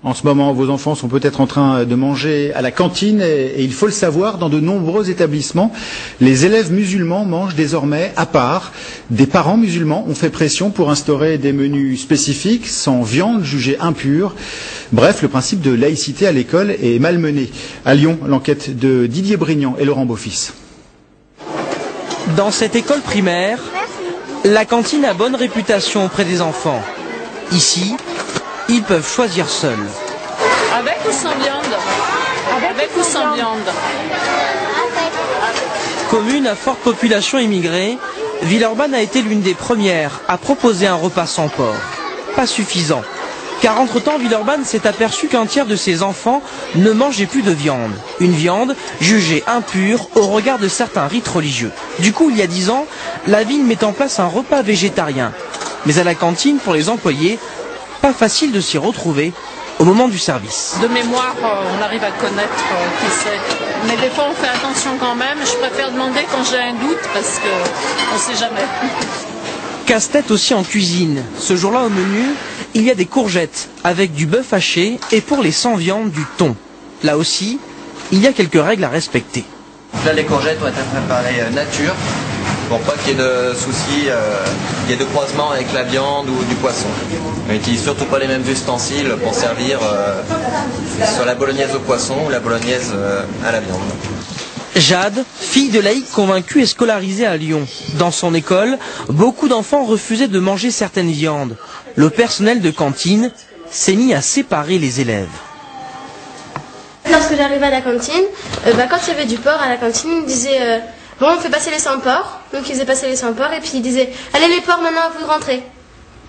En ce moment, vos enfants sont peut-être en train de manger à la cantine et il faut le savoir, dans de nombreux établissements, les élèves musulmans mangent désormais à part. Des parents musulmans ont fait pression pour instaurer des menus spécifiques, sans viande, jugée impure. Bref, le principe de laïcité à l'école est malmené. À Lyon, l'enquête de Didier Brignan et Laurent Beaufils. Dans cette école primaire, la cantine a bonne réputation auprès des enfants. Ici, ils peuvent choisir seuls. Avec ou sans viande? Avec ou sans viande? Commune à forte population immigrée, Villeurbanne a été l'une des premières à proposer un repas sans porc. Pas suffisant, car entre-temps Villeurbanne s'est aperçu qu'un tiers de ses enfants ne mangeait plus de viande. Une viande jugée impure au regard de certains rites religieux. Du coup, il y a 10 ans, la ville met en place un repas végétarien. Mais à la cantine, pour les employés, pas facile de s'y retrouver au moment du service. De mémoire, on arrive à connaître qui c'est. Mais des fois, on fait attention quand même. Je préfère demander quand j'ai un doute parce qu'on ne sait jamais. Casse-tête aussi en cuisine. Ce jour-là, au menu, il y a des courgettes avec du bœuf haché et pour les sans viande, du thon. Là aussi, il y a quelques règles à respecter. Là, les courgettes vont être préparées nature, pour pas qu'il y ait de soucis, il y ait de croisement avec la viande ou du poisson. On n'utilise surtout pas les mêmes ustensiles pour servir soit la bolognaise au poisson ou la bolognaise à la viande. Jade, fille de laïque convaincue et scolarisée à Lyon. Dans son école, beaucoup d'enfants refusaient de manger certaines viandes. Le personnel de cantine s'est mis à séparer les élèves. Lorsque j'arrivais à la cantine, quand il y avait du porc à la cantine, ils disaient bon, on fait passer les sans porc. Donc ils faisaient passer les sans porc et puis ils disaient allez les porcs, maintenant à vous de rentrer.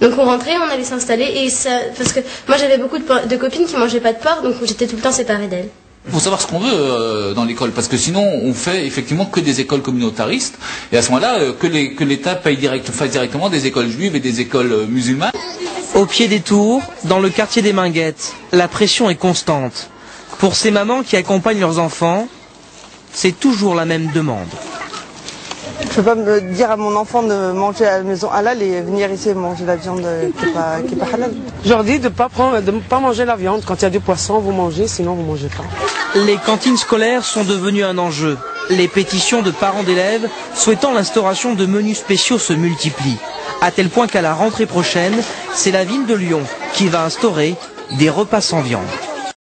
Donc on rentrait, on allait s'installer et ça, parce que moi j'avais beaucoup de copines qui mangeaient pas de porc, donc j'étais tout le temps séparée d'elles. Il faut savoir ce qu'on veut dans l'école, parce que sinon on fait effectivement que des écoles communautaristes, et à ce moment-là, que l'État fasse directement des écoles juives et des écoles musulmanes. Au pied des tours, dans le quartier des Minguettes, la pression est constante. Pour ces mamans qui accompagnent leurs enfants, c'est toujours la même demande. Je ne peux pas me dire à mon enfant de manger à la maison halal et venir ici manger la viande qui n'est pas halal. Je leur dis de ne pas manger la viande. Quand il y a du poisson, vous mangez, sinon vous ne mangez pas. Les cantines scolaires sont devenues un enjeu. Les pétitions de parents d'élèves souhaitant l'instauration de menus spéciaux se multiplient. À tel point qu'à la rentrée prochaine, c'est la ville de Lyon qui va instaurer des repas sans viande.